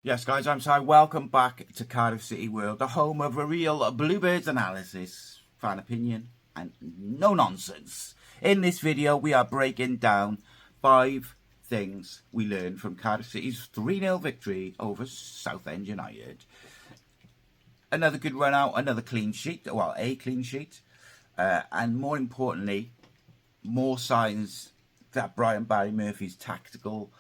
Yes, guys, I'm sorry. Welcome back to Cardiff City World, the home of a real Bluebirds analysis, fan opinion, and no nonsense. In this video, we are breaking down 5 things we learned from Cardiff City's 3-0 victory over Southend United. Another good run out, another clean sheet, well, a clean sheet, and more importantly, more signs that Barry Murphy's tactical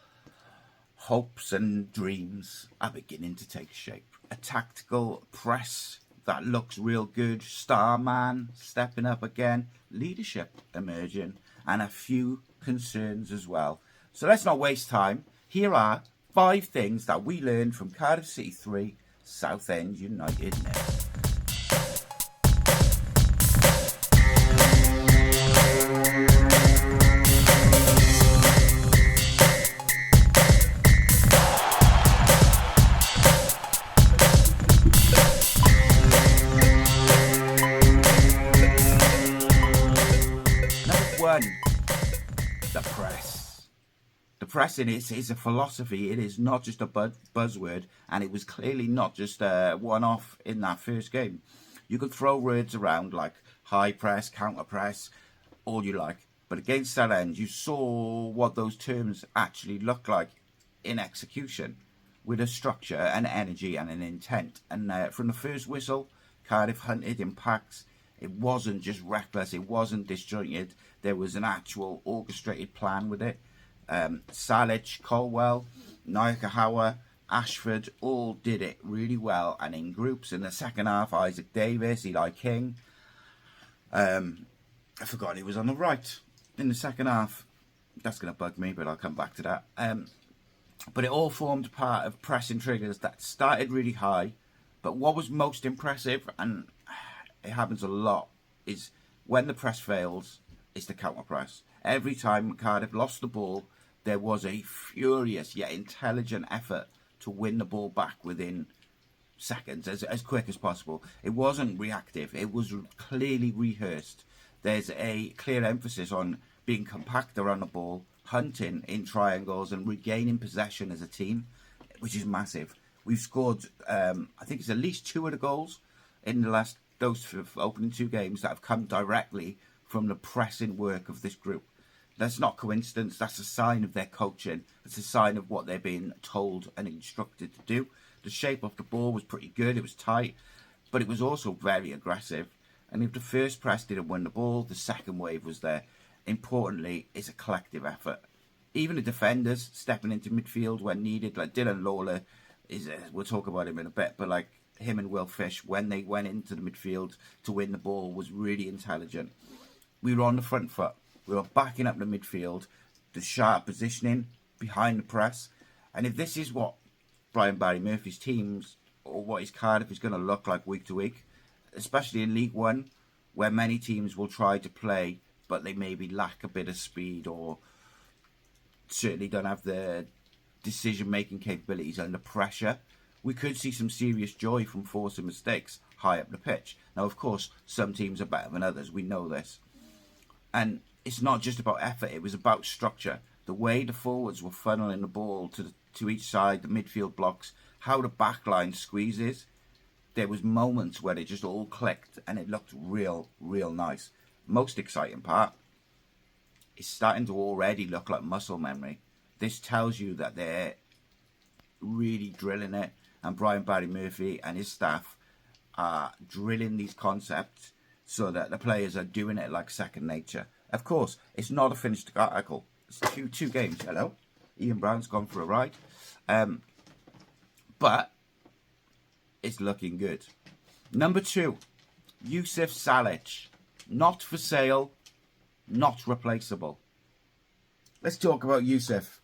hopes and dreams are beginning to take shape. A tactical press that looks real good, star man stepping up again, leadership emerging, and a few concerns as well. So let's not waste time. Here are 5 things that we learned from Cardiff City 3, Southend United 0. The press. The pressing is a philosophy. It is not just a buzzword, and it was clearly not just a one-off in that first game. You could throw words around like high press, counter press, all you like, but against Southend, you saw what those terms actually look like in execution, with a structure, an energy, and an intent. And from the first whistle, Cardiff hunted in packs. It wasn't just reckless. It wasn't disjointed. There was an actual orchestrated plan with it. Salic, Colwell, Naikahawa, Ashford all did it really well and in groups. In the second half, Isaac Davis, Eli King. I forgot he was on the right in the second half. That's going to bug me, but I'll come back to that. But it all formed part of pressing triggers that started really high. But what was most impressive, and it happens a lot, is when the press fails, it's the counter press. Every time Cardiff lost the ball, there was a furious yet intelligent effort to win the ball back within seconds, as quick as possible. It wasn't reactive. It was clearly rehearsed. There's a clear emphasis on being compact around the ball, hunting in triangles, and regaining possession as a team, which is massive. We've scored, I think it's at least 2 of the goals in those opening 2 games that have come directly from the pressing work of this group. That's not coincidence. That's a sign of their coaching. It's a sign of what they're being told and instructed to do. The shape of the ball was pretty good. It was tight, but it was also very aggressive. And if the first press didn't win the ball, the second wave was there. Importantly, it's a collective effort. Even the defenders stepping into midfield when needed, like Dylan Lawlor, we'll talk about him in a bit, but like him and Will Fish, when they went into the midfield to win the ball, was really intelligent. We were on the front foot. We were backing up the midfield, the sharp positioning behind the press. And if this is what Barry Murphy's teams, or what his Cardiff is going to look like week to week, especially in League One, where many teams will try to play, but they maybe lack a bit of speed or certainly don't have the decision-making capabilities under pressure, we could see some serious joy from forcing mistakes high up the pitch. Now, of course, some teams are better than others. We know this. And it's not just about effort. It was about structure. The way the forwards were funneling the ball to each side, the midfield blocks, how the back line squeezes. There was moments where it just all clicked and it looked real nice. Most exciting part is starting to already look like muscle memory. This tells you that they're really drilling it, and Barry Murphy and his staff are drilling these concepts so that the players are doing it like second nature. Of course, it's not a finished article. It's two games. Hello, Ian Brown's gone for a ride, but it's looking good. Number 2, Yousef Salic, not for sale, not replaceable. Let's talk about Yousef.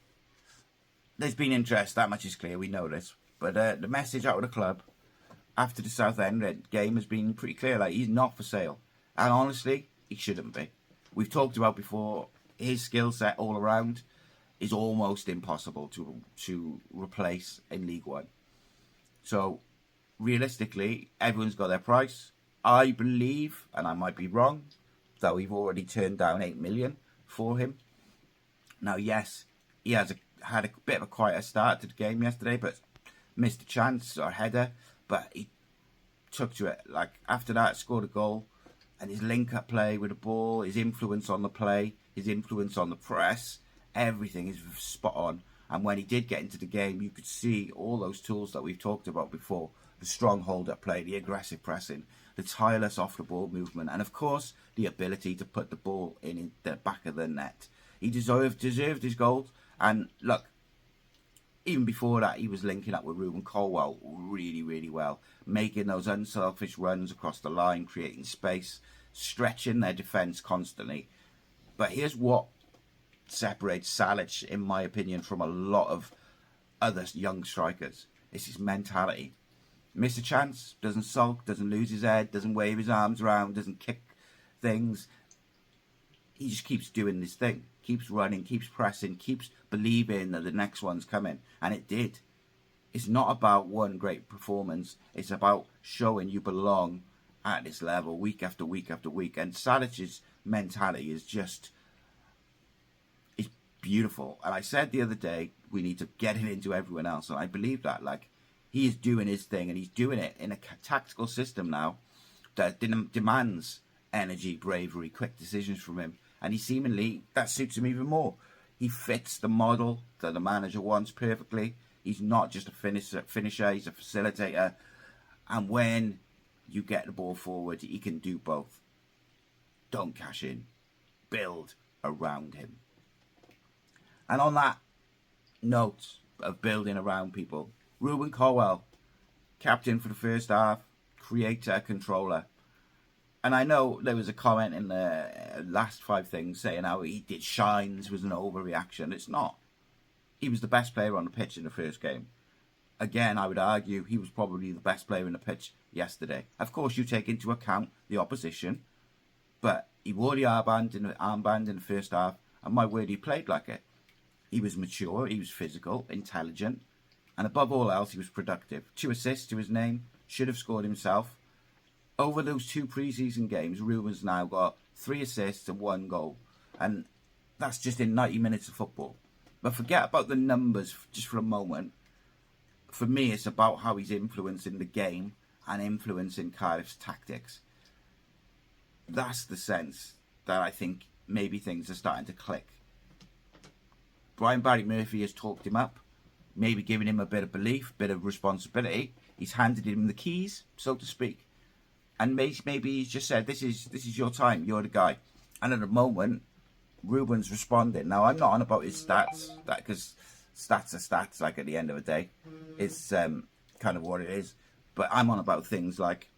There's been interest, that much is clear, we know this. But the message out of the club after the Southend game has been pretty clear. Like, he's not for sale. And honestly, he shouldn't be. We've talked about before, his skill set all around is almost impossible to replace in League One. So, realistically, everyone's got their price. I believe, and I might be wrong, that we've already turned down 8 million for him. Now, yes, he had a bit of a quieter start to the game yesterday, but missed a chance or a header, but he took to it. Like, after that, scored a goal, and his link-up play with the ball, his influence on the play, his influence on the press, everything is spot on. And when he did get into the game, you could see all those tools that we've talked about before. The strong hold-up play, the aggressive pressing, the tireless off-the-ball movement, and of course, the ability to put the ball in the back of the net. He deserved his goals. And look, even before that, he was linking up with Reuben Colwill really, really well, making those unselfish runs across the line, creating space, stretching their defence constantly. But here's what separates Salic, in my opinion, from a lot of other young strikers. It's his mentality. Miss a chance, doesn't sulk, doesn't lose his head, doesn't wave his arms around, doesn't kick things. He just keeps doing this thing, keeps running, keeps pressing, keeps believing that the next one's coming. And it did. It's not about one great performance. It's about showing you belong at this level week after week after week. And Salic's mentality is just... beautiful. And I said the other day, we need to get it into everyone else, and I believe that. Like, he is doing his thing, and he's doing it in a tactical system now that demands energy, bravery, quick decisions from him, and that suits him even more. He fits the model that the manager wants perfectly. He's not just a finisher, he's a facilitator, and when you get the ball forward, he can do both. Don't cash in, build around him. And on that note of building around people, Reuben Colwill, captain for the first half, creator, controller. And I know there was a comment in the last 5 things saying how he did shines was an overreaction. It's not. He was the best player on the pitch in the first game. Again, I would argue he was probably the best player in the pitch yesterday. Of course, you take into account the opposition, but he wore the armband in the first half, and my word, he played like it. He was mature, he was physical, intelligent, and above all else, he was productive. 2 assists to his name, should have scored himself. Over those 2 pre-season games, Reuben's now got 3 assists and 1 goal. And that's just in 90 minutes of football. But forget about the numbers just for a moment. For me, it's about how he's influencing the game and influencing Cardiff's tactics. That's the sense that I think maybe things are starting to click. Brian Barry Murphy has talked him up, maybe giving him a bit of belief, bit of responsibility. He's handed him the keys, so to speak. And maybe he's just said, this is your time, you're the guy. And at the moment, Reuben's responding. Now, I'm not on about his stats, because stats are stats, like at the end of the day. It's kind of what it is. But I'm on about things like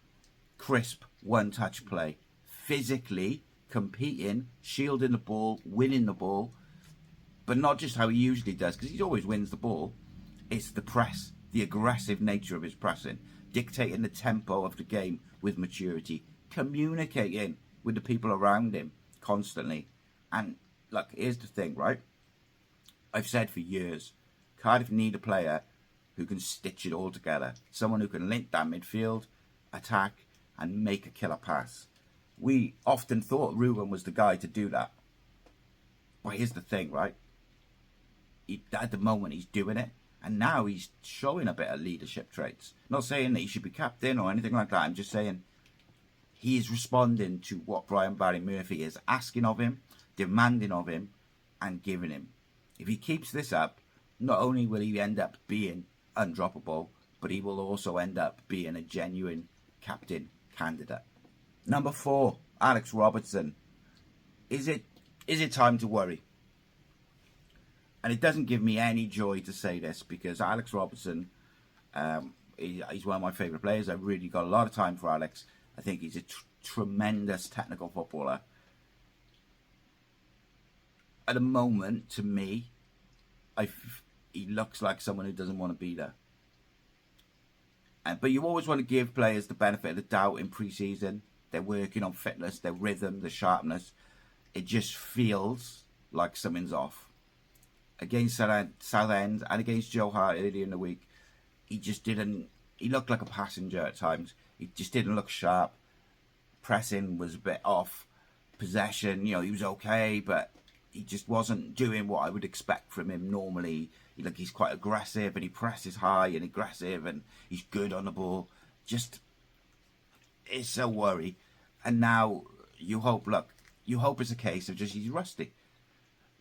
crisp, one-touch play, physically competing, shielding the ball, winning the ball, but not just how he usually does, because he always wins the ball. It's the press, the aggressive nature of his pressing, dictating the tempo of the game with maturity, communicating with the people around him constantly. And look, here's the thing, right? I've said for years, Cardiff need a player who can stitch it all together. Someone who can link that midfield, attack, and make a killer pass. We often thought Reuben was the guy to do that. But here's the thing, right? At the moment, he's doing it. And now he's showing a bit of leadership traits. Not saying that he should be captain or anything like that. I'm just saying he's responding to what Brian Barry Murphy is asking of him, demanding of him, and giving him. If he keeps this up, not only will he end up being undroppable, but he will also end up being a genuine captain candidate. Number 4, Alex Robertson. Is it time to worry? And it doesn't give me any joy to say this, because Alex Robertson, he's one of my favourite players. I've really got a lot of time for Alex. I think he's a tremendous technical footballer. At the moment, to me, he looks like someone who doesn't want to be there. But you always want to give players the benefit of the doubt in pre-season. They're working on fitness, their rhythm, the sharpness. It just feels like something's off. Against Southend and against Joe Hart earlier in the week, he looked like a passenger at times. He just didn't look sharp. Pressing was a bit off. Possession, he was okay, but he just wasn't doing what I would expect from him normally. He's quite aggressive and he presses high and aggressive and he's good on the ball. Just, it's a worry. And now you hope it's a case of just he's rusty.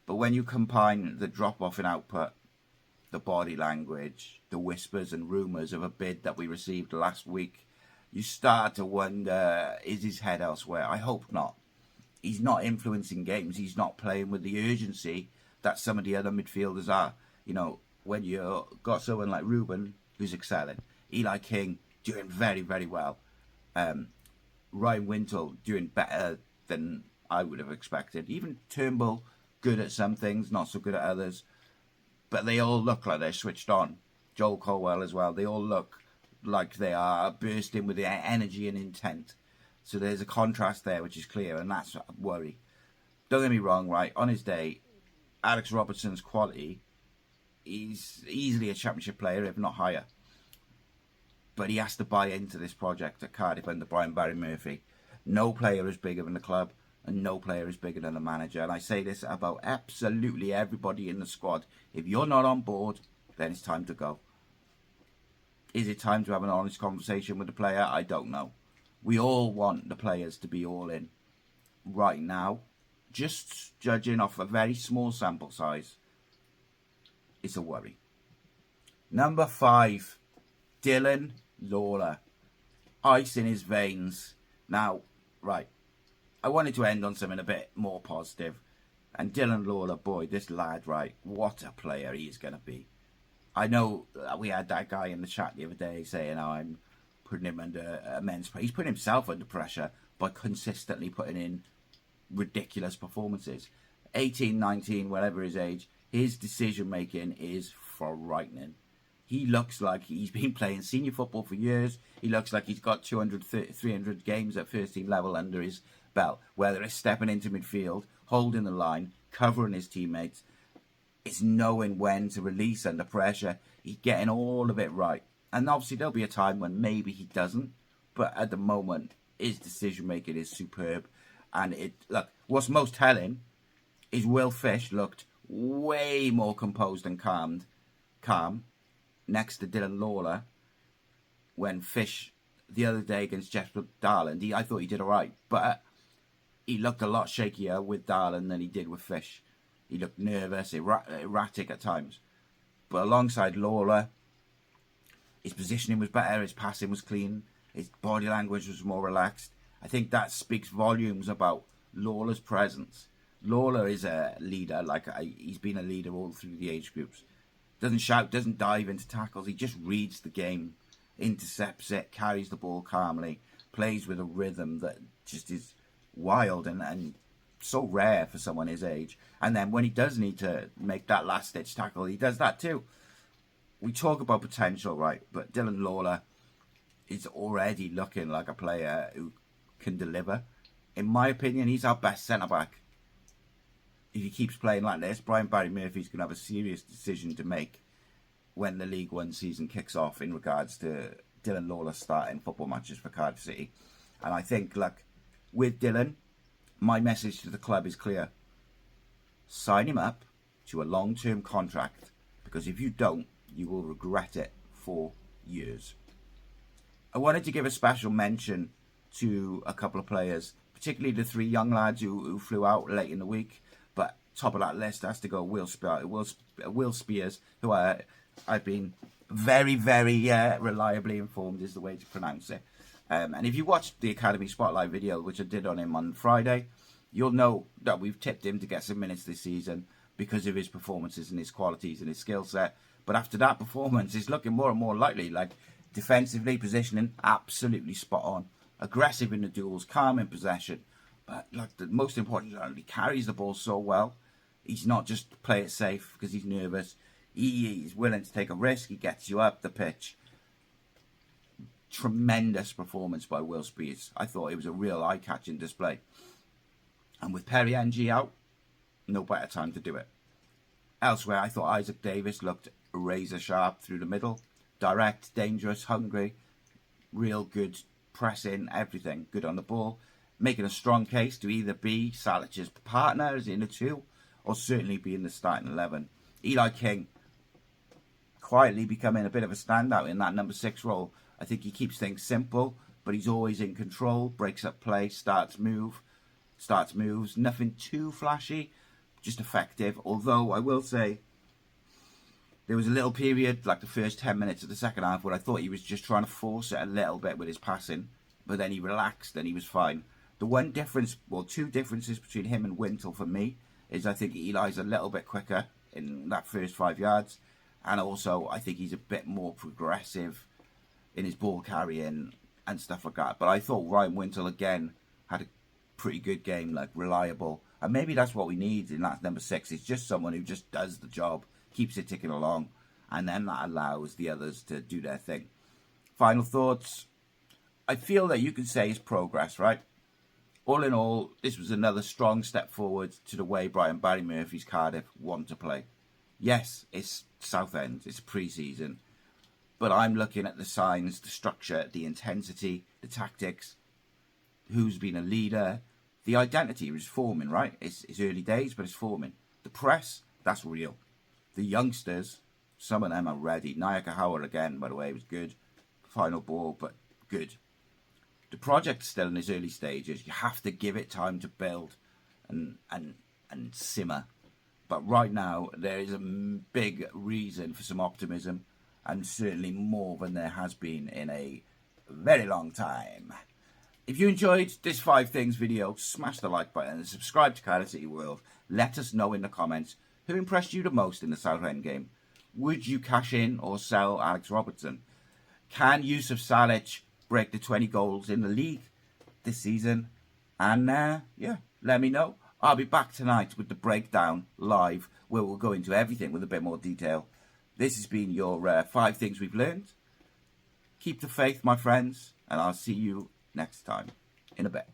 But when you combine the drop-off in output, the body language, the whispers and rumours of a bid that we received last week, you start to wonder, is his head elsewhere? I hope not. He's not influencing games. He's not playing with the urgency that some of the other midfielders are. When you've got someone like Ruben, who's excelling, Eli King doing very, very well, Ryan Wintle doing better than I would have expected. Even Turnbull, good at some things, not so good at others. But they all look like they're switched on. Joel Colwell as well. They all look like they are bursting with the energy and intent. So there's a contrast there, which is clear, and that's a worry. Don't get me wrong, right? On his day, Alex Robertson's quality, he's easily a championship player, if not higher. But he has to buy into this project at Cardiff under Brian Barry Murphy. No player is bigger than the club, and no player is bigger than the manager. And I say this about absolutely everybody in the squad. If you're not on board, then it's time to go. Is it time to have an honest conversation with the player? I don't know. We all want the players to be all in. Right now, just judging off a very small sample size, it's a worry. Number 5, Dylan Lawlor. Ice in his veins. Now, right, I wanted to end on something a bit more positive. And Dylan Lawlor, boy, this lad, right, what a player he is going to be. I know we had that guy in the chat the other day saying, I'm putting him under immense pressure. He's putting himself under pressure by consistently putting in ridiculous performances. 18, 19, whatever his age, his decision making is frightening. He looks like he's been playing senior football for years. He looks like he's got 200, 300 games at first team level under his belt, whether it's stepping into midfield, holding the line, covering his teammates. It's knowing when to release under pressure. He's getting all of it right. And obviously there'll be a time when maybe he doesn't. But at the moment, his decision making is superb. And what's most telling is Will Fish looked way more composed and calm next to Dylan Lawlor when Fish the other day against Jesper Darland. I thought he did all right. But he looked a lot shakier with Darland than he did with Fish. He looked nervous, erratic at times. But alongside Lawlor, his positioning was better, his passing was clean, his body language was more relaxed. I think that speaks volumes about Lawlor's presence. Lawlor is a leader, he's been a leader all through the age groups. Doesn't shout, doesn't dive into tackles, he just reads the game, intercepts it, carries the ball calmly, plays with a rhythm that just is wild and so rare for someone his age. And then when he does need to make that last ditch tackle, he does that too. We talk about potential, right? But Dylan Lawlor is already looking like a player who can deliver. In my opinion, he's our best centre-back. If he keeps playing like this, Brian Barry Murphy's going to have a serious decision to make when the League One season kicks off in regards to Dylan Lawlor starting football matches for Cardiff City. And I think, with Dylan, my message to the club is clear. Sign him up to a long-term contract, because if you don't, you will regret it for years. I wanted to give a special mention to a couple of players, particularly the 3 young lads who flew out late in the week. But top of that list has to go Will Spears, who I've been very, very reliably informed is the way to pronounce it. And if you watched the Academy Spotlight video, which I did on him on Friday, you'll know that we've tipped him to get some minutes this season because of his performances and his qualities and his skill set. But after that performance, he's looking more and more likely. Defensively, positioning, absolutely spot on. Aggressive in the duels, calm in possession. But the most important, he carries the ball so well. He's not just play it safe because he's nervous. He's willing to take a risk. He gets you up the pitch. Tremendous performance by Will Spears. I thought it was a real eye-catching display. And with Perry Ng out, no better time to do it. Elsewhere, I thought Isaac Davis looked razor sharp through the middle. Direct, dangerous, hungry. Real good pressing, everything. Good on the ball. Making a strong case to either be Salic's partner as in the 2, or certainly be in the starting 11. Eli King, quietly becoming a bit of a standout in that number 6 role. I think he keeps things simple, but he's always in control, breaks up play, starts moves, nothing too flashy, just effective. Although I will say, there was a little period, like the first 10 minutes of the second half, where I thought he was just trying to force it a little bit with his passing, but then he relaxed and he was fine. The one difference, well, two differences between him and Wintle for me is I think Eli's a little bit quicker in that first 5 yards, and also I think he's a bit more progressive in his ball carrying and stuff like that. But I thought Ryan Wintle again had a pretty good game, like reliable, and maybe that's what we need in that number 6. It's just someone who just does the job, keeps it ticking along, and then that allows the others to do their thing. Final thoughts. I feel that you can say it's progress, right? All in all, this was another strong step forward to the way Barry Murphy's Cardiff want to play. Yes, it's Southend, it's pre-season, but I'm looking at the signs, the structure, the intensity, the tactics, who's been a leader. The identity is forming, right? It's early days, but it's forming. The press, that's real. The youngsters, some of them are ready. Nyaka Howard again, by the way, was good. Final ball, but good. The project's still in its early stages. You have to give it time to build and simmer. But right now, there is a big reason for some optimism, and certainly more than there has been in a very long time. If you enjoyed this 5 things video, smash the like button and subscribe to Cardiff City World. Let us know in the comments who impressed you the most in the Southend game. Would you cash in or sell Alex Robertson? Can Yousef break the 20 goals in the league this season? And yeah, let me know. I'll be back tonight with the breakdown live, where we'll go into everything with a bit more detail. This has been your 5 things we've learned. Keep the faith, my friends, and I'll see you next time in a bit.